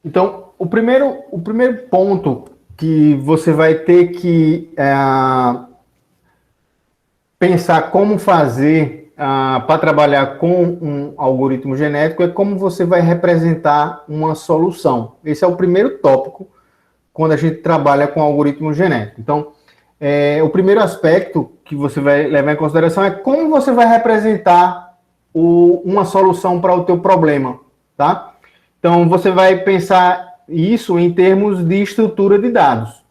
Então, o primeiro ponto que você vai ter que pensar como fazer para trabalhar com um algoritmo genético é como você vai representar uma solução. Esse é o primeiro tópico quando a gente trabalha com algoritmo genético. Então, o primeiro aspecto que você vai levar em consideração é como você vai representar uma solução para o teu problema, tá? Então, você vai pensar isso em termos de estrutura de dados.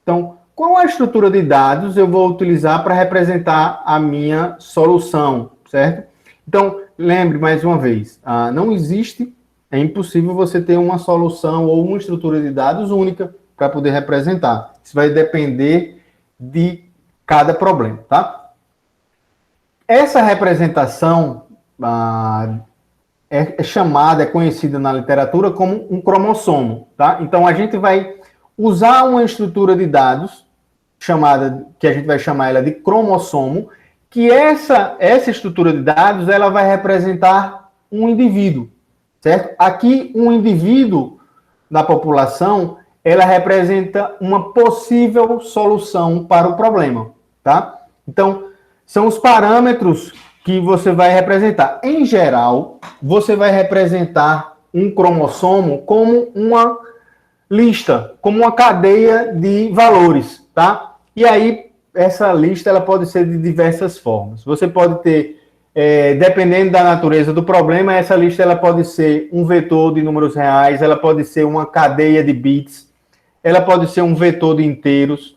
Então, qual a estrutura de dados eu vou utilizar para representar a minha solução, certo? Então, lembre mais uma vez, não existe, é impossível você ter uma solução ou uma estrutura de dados única para poder representar. Isso vai depender de cada problema, tá? Essa representação é conhecida na literatura como um cromossomo, tá? Então, a gente vai usar uma estrutura de dados que a gente vai chamar ela de cromossomo, que essa estrutura de dados, ela vai representar um indivíduo, certo? Aqui, um indivíduo na população, ela representa uma possível solução para o problema, tá? Então, são os parâmetros que você vai representar. Em geral, você vai representar um cromossomo como uma lista, como uma cadeia de valores, tá? E aí, essa lista ela pode ser de diversas formas. Você pode ter, dependendo da natureza do problema, essa lista ela pode ser um vetor de números reais, ela pode ser uma cadeia de bits, ela pode ser um vetor de inteiros,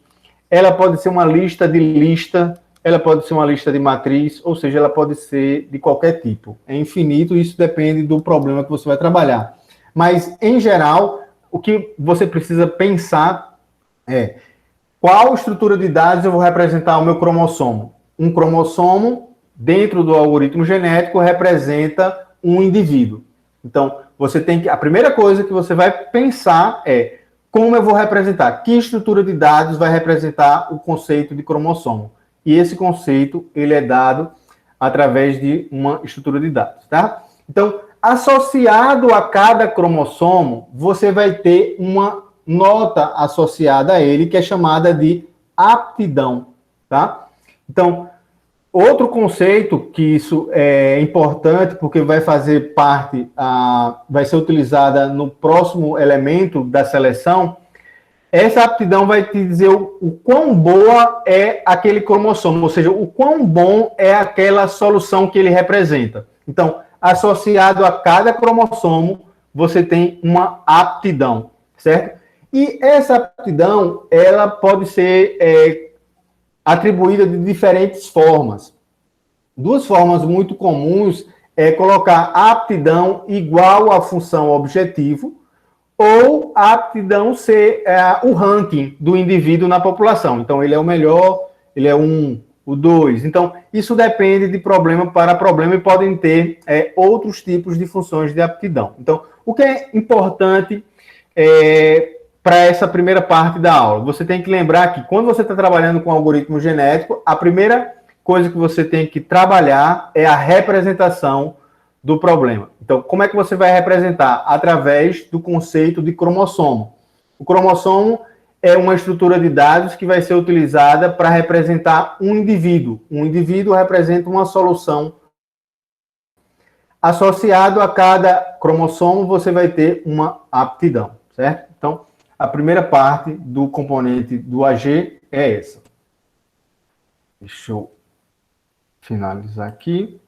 ela pode ser uma lista de lista, ela pode ser uma lista de matriz, ou seja, ela pode ser de qualquer tipo. É infinito, isso depende do problema que você vai trabalhar. Mas, em geral, o que você precisa pensar é qual estrutura de dados eu vou representar o meu cromossomo. Um cromossomo, dentro do algoritmo genético, representa um indivíduo. Então, a primeira coisa que você vai pensar é como eu vou representar, que estrutura de dados vai representar o conceito de cromossomo. E esse conceito, ele é dado através de uma estrutura de dados, tá? Então, associado a cada cromossomo, você vai ter uma nota associada a ele, que é chamada de aptidão, tá? Então, outro conceito que isso é importante, porque vai fazer parte, vai ser utilizada no próximo elemento da seleção, essa aptidão vai te dizer o quão boa é aquele cromossomo, ou seja, o quão bom é aquela solução que ele representa. Então, associado a cada cromossomo, você tem uma aptidão, certo? E essa aptidão, ela pode ser atribuída de diferentes formas. Duas formas muito comuns é colocar a aptidão igual à função objetivo, ou a aptidão ser o ranking do indivíduo na população. Então, ele é o melhor, ele é o 2. Então, isso depende de problema para problema e podem ter outros tipos de funções de aptidão. Então, o que é importante para essa primeira parte da aula? Você tem que lembrar que quando você está trabalhando com algoritmo genético, a primeira coisa que você tem que trabalhar é a representação do problema. Então, como é que você vai representar? Através do conceito de cromossomo. O cromossomo é uma estrutura de dados que vai ser utilizada para representar um indivíduo. Um indivíduo representa uma solução. Associado a cada cromossomo, você vai ter uma aptidão, certo? Então, a primeira parte do componente do AG é essa. Deixa eu finalizar aqui.